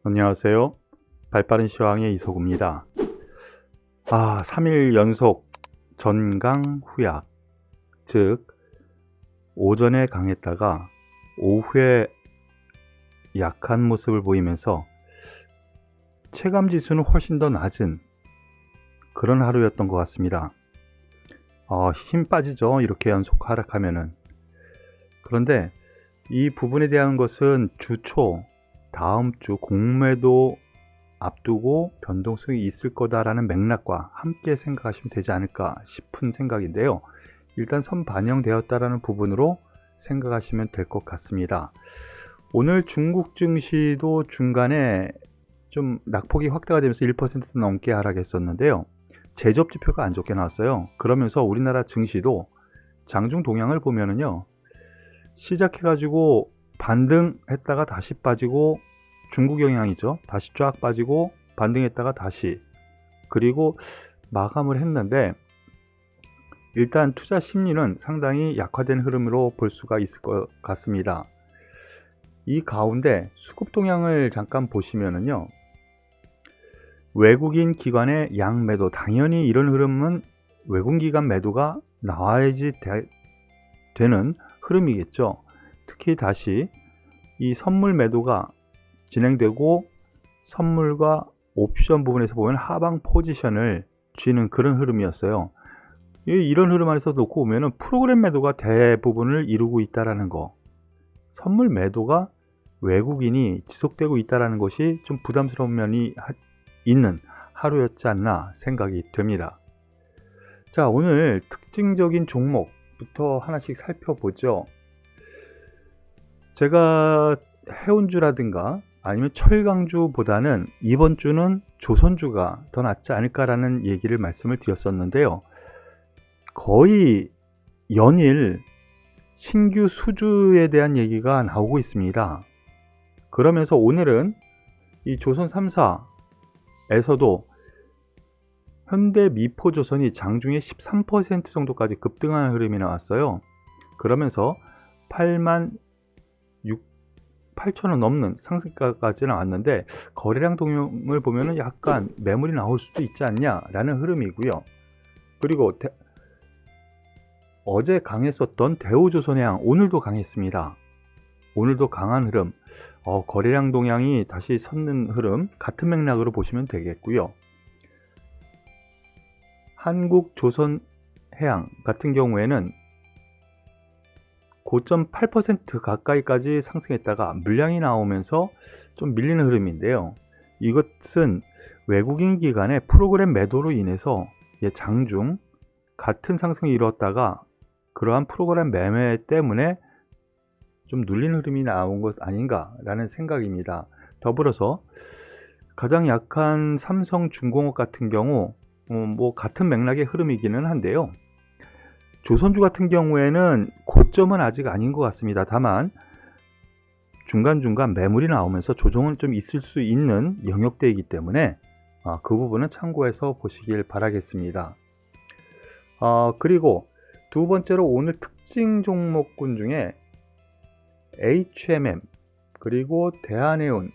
안녕하세요. 발빠른 시황의 이소구입니다. 3일 연속 전강 후약, 즉 오전에 강했다가 오후에 약한 모습을 보이면서 체감지수는 훨씬 더 낮은 그런 하루였던 것 같습니다. 힘 빠지죠, 이렇게 연속 하락하면은. 그런데 이 부분에 대한 것은 주초 다음 주 공매도 앞두고 변동성이 있을 거다라는 맥락과 함께 생각하시면 되지 않을까 싶은 생각인데요. 일단 선 반영되었다라는 부분으로 생각하시면 될 것 같습니다. 오늘 중국 증시도 중간에 좀 낙폭이 확대가 되면서 1% 넘게 하락했었는데요. 제조업 지표가 안 좋게 나왔어요. 그러면서 우리나라 증시도 장중 동향을 보면은요, 시작해가지고 반등했다가 다시 빠지고, 중국 영향이죠. 다시 쫙 빠지고 반등했다가 다시, 그리고 마감을 했는데, 일단 투자 심리는 상당히 약화된 흐름으로 볼 수가 있을 것 같습니다. 이 가운데 수급 동향을 잠깐 보시면은요, 외국인 기관의 양매도, 당연히 이런 흐름은 외국인 기관 매도가 나와야지 되는 흐름이겠죠. 특히 다시 이 선물 매도가 진행되고 선물과 옵션 부분에서 보면 하방 포지션을 쥐는 그런 흐름이었어요. 이런 흐름 안에서 놓고 보면 프로그램 매도가 대부분을 이루고 있다는 거, 선물 매도가 외국인이 지속되고 있다는 것이 좀 부담스러운 면이 있는 하루였지 않나 생각이 됩니다. 자, 오늘 특징적인 종목부터 하나씩 살펴보죠. 제가 해운주라든가 아니면 철강주보다는 이번 주는 조선주가 더 낫지 않을까라는 얘기를 말씀을 드렸었는데요. 거의 연일 신규 수주에 대한 얘기가 나오고 있습니다. 그러면서 오늘은 이 조선 3사에서도 현대 미포조선이 장중에 13% 정도까지 급등하는 흐름이 나왔어요. 그러면서 8만6천원 넘는 상승가까지 나왔는데, 거래량 동향을 보면은 약간 매물이 나올 수도 있지 않냐라는 흐름이고요. 그리고 어제 강했었던 대우조선해양 오늘도 강했습니다. 오늘도 강한 흐름, 거래량 동향이 다시 섰는 흐름, 같은 맥락으로 보시면 되겠고요. 한국조선해양 같은 경우에는 고점 8% 가까이까지 상승했다가 물량이 나오면서 좀 밀리는 흐름인데요. 이것은 외국인 기관의 프로그램 매도로 인해서 장중 같은 상승이 이루었다가 그러한 프로그램 매매 때문에 좀 눌린 흐름이 나온 것 아닌가라는 생각입니다. 더불어서 가장 약한 삼성중공업 같은 경우 같은 맥락의 흐름이기는 한데요. 조선주 같은 경우에는 고점은 아직 아닌 것 같습니다. 다만 중간중간 매물이 나오면서 조정은 좀 있을 수 있는 영역대이기 때문에 그 부분은 참고해서 보시길 바라겠습니다. 그리고 두 번째로 오늘 특징 종목군 중에 HMM 그리고 대한해운,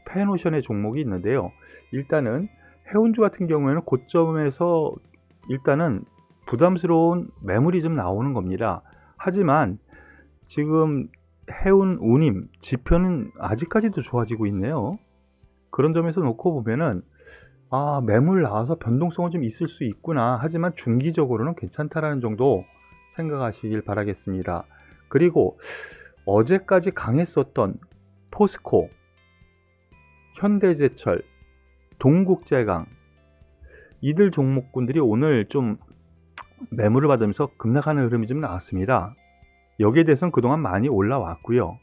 펜오션의 종목이 있는데요. 일단은 해운주 같은 경우에는 고점에서 일단은 부담스러운 매물이 좀 나오는 겁니다. 하지만 지금 해운 운임 지표는 아직까지도 좋아지고 있네요. 그런 점에서 놓고 보면은 매물 나와서 변동성은 좀 있을 수 있구나, 하지만 중기적으로는 괜찮다라는 정도 생각하시길 바라겠습니다. 그리고 어제까지 강했었던 포스코, 현대제철, 동국제강, 이들 종목군들이 오늘 좀 매물을 받으면서 급락하는 흐름이 좀 나왔습니다. 여기에 대해서는 그동안 많이 올라왔고요.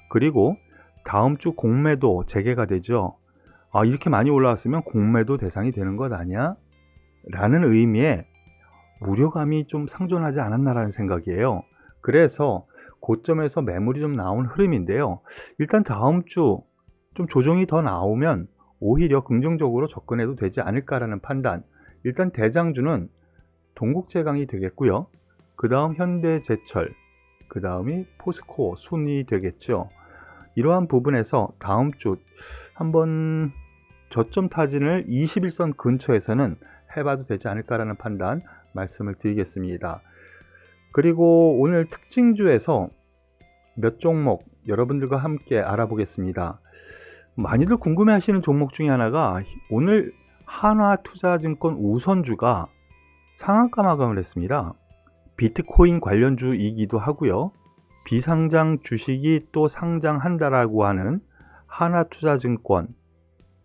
그리고 다음 주 공매도 재개가 되죠. 이렇게 많이 올라왔으면 공매도 대상이 되는 것 아니야? 라는 의미의 우려감이 좀 상존하지 않았나라는 생각이에요. 그래서 고점에서 매물이 좀 나온 흐름인데요. 일단 다음 주 좀 조정이 더 나오면 오히려 긍정적으로 접근해도 되지 않을까라는 판단. 일단 대장주는 동국제강이 되겠고요. 그 다음 현대제철, 그 다음이 포스코, 순이 되겠죠. 이러한 부분에서 다음 주 한번 저점 타진을 21선 근처에서는 해봐도 되지 않을까라는 판단 말씀을 드리겠습니다. 그리고 오늘 특징주에서 몇 종목 여러분들과 함께 알아보겠습니다. 많이들 궁금해 하시는 종목 중에 하나가 오늘 한화투자증권 우선주가 상한가 마감을 했습니다. 비트코인 관련주이기도 하고요. 비상장 주식이 또 상장한다라고 하는 한화투자증권,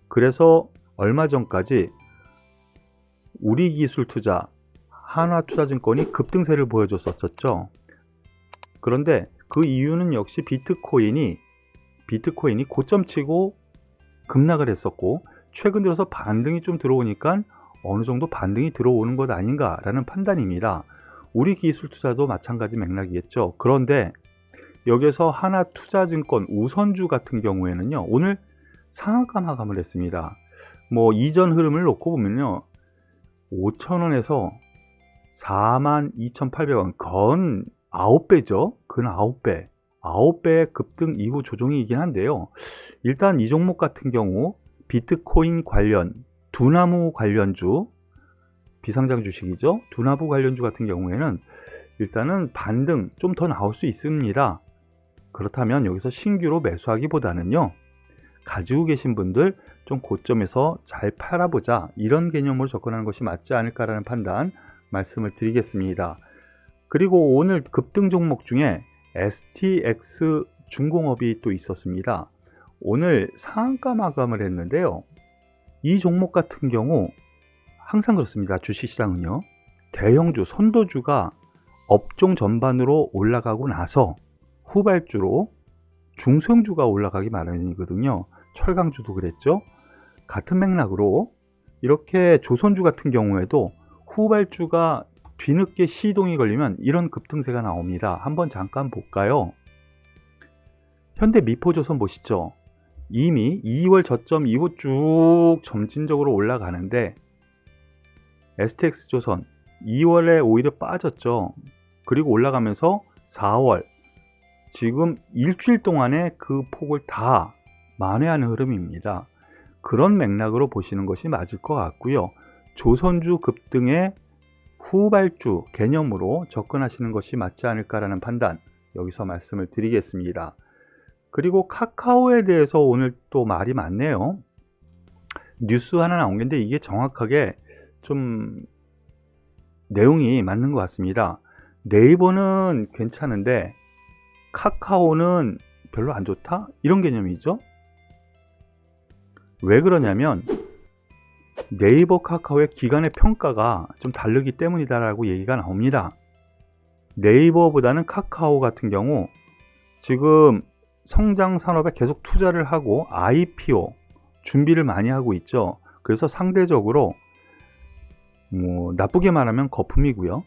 그래서 얼마 전까지 우리기술투자 한화투자증권이 급등세를 보여줬었죠. 그런데 그 이유는 역시 비트코인이 고점치고 급락을 했었고, 최근 들어서 반등이 좀 들어오니까 어느 정도 반등이 들어오는 것 아닌가라는 판단입니다. 우리기술투자도 마찬가지 맥락이겠죠. 그런데 여기서 하나투자증권 우선주 같은 경우에는요, 오늘 상한가 마감을 했습니다. 뭐 이전 흐름을 놓고 보면요, 5,000원에서 42,800원, 건 9배죠. 근 9배. 9배의 급등 이후 조정이긴 한데요. 일단 이 종목 같은 경우 비트코인 관련, 두나무 관련주, 비상장 주식이죠. 두나무 관련주 같은 경우에는 일단은 반등 좀 더 나올 수 있습니다. 그렇다면 여기서 신규로 매수하기보다는요, 가지고 계신 분들 좀 고점에서 잘 팔아보자, 이런 개념으로 접근하는 것이 맞지 않을까라는 판단 말씀을 드리겠습니다. 그리고 오늘 급등 종목 중에 STX 중공업이 또 있었습니다. 오늘 상한가 마감을 했는데요. 이 종목 같은 경우 항상 그렇습니다. 주식시장은요, 대형주, 선도주가 업종 전반으로 올라가고 나서 후발주로 중소형주가 올라가기 마련이거든요. 철강주도 그랬죠. 같은 맥락으로 이렇게 조선주 같은 경우에도 후발주가 뒤늦게 시동이 걸리면 이런 급등세가 나옵니다. 한번 잠깐 볼까요? 현대미포조선 보시죠. 이미 2월 저점 이후 쭉 점진적으로 올라가는데 STX조선 2월에 오히려 빠졌죠. 그리고 올라가면서 4월, 지금 일주일 동안에 그 폭을 다 만회하는 흐름입니다. 그런 맥락으로 보시는 것이 맞을 것 같고요. 조선주 급등의 후발주 개념으로 접근하시는 것이 맞지 않을까라는 판단, 여기서 말씀을 드리겠습니다. 그리고 카카오에 대해서 오늘 또 말이 많네요. 뉴스 하나 나온 게 있는데 이게 정확하게 좀 내용이 맞는 것 같습니다. 네이버는 괜찮은데 카카오는 별로 안 좋다? 이런 개념이죠. 왜 그러냐면 네이버, 카카오의 기관의 평가가 좀 다르기 때문이다라고 얘기가 나옵니다. 네이버보다는 카카오 같은 경우 지금 성장 산업에 계속 투자를 하고 IPO 준비를 많이 하고 있죠. 그래서 상대적으로 뭐 나쁘게 말하면 거품이고요.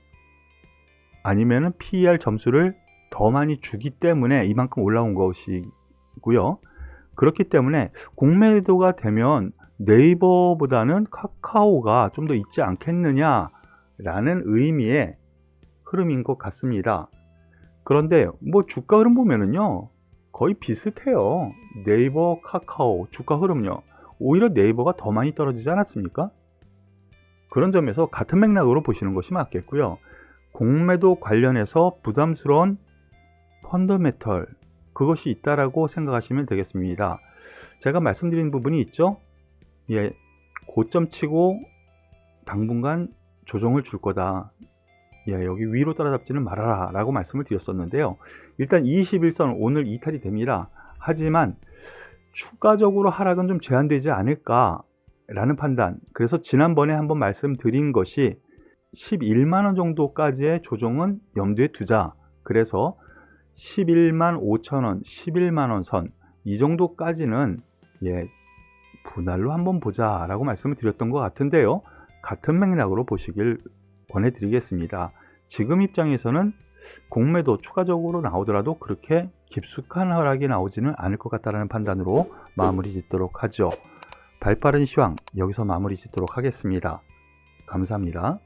아니면은 PER 점수를 더 많이 주기 때문에 이만큼 올라온 것이고요. 그렇기 때문에 공매도가 되면 네이버보다는 카카오가 좀 더 있지 않겠느냐라는 의미의 흐름인 것 같습니다. 그런데 뭐 주가 흐름 보면은요, 거의 비슷해요. 네이버, 카카오 주가 흐름요. 오히려 네이버가 더 많이 떨어지지 않았습니까? 그런 점에서 같은 맥락으로 보시는 것이 맞겠고요. 공매도 관련해서 부담스러운 펀더메털, 그것이 있다라고 생각하시면 되겠습니다. 제가 말씀드린 부분이 있죠. 예, 고점 치고 당분간 조정을 줄 거다. 예, 여기 위로 따라잡지는 말아라 라고 말씀을 드렸었는데요. 일단 21선 오늘 이탈이 됩니다. 하지만 추가적으로 하락은 좀 제한되지 않을까 라는 판단. 그래서 지난번에 한번 말씀드린 것이 11만원 정도까지의 조정은 염두에 두자. 그래서 11만 5천원, 11만원 선, 이 정도까지는 예, 분할로 한번 보자 라고 말씀을 드렸던 것 같은데요. 같은 맥락으로 보시길 권해드리겠습니다. 지금 입장에서는 공매도 추가적으로 나오더라도 그렇게 깊숙한 하락이 나오지는 않을 것 같다는 판단으로 마무리 짓도록 하죠. 발빠른 시황 여기서 마무리 짓도록 하겠습니다. 감사합니다.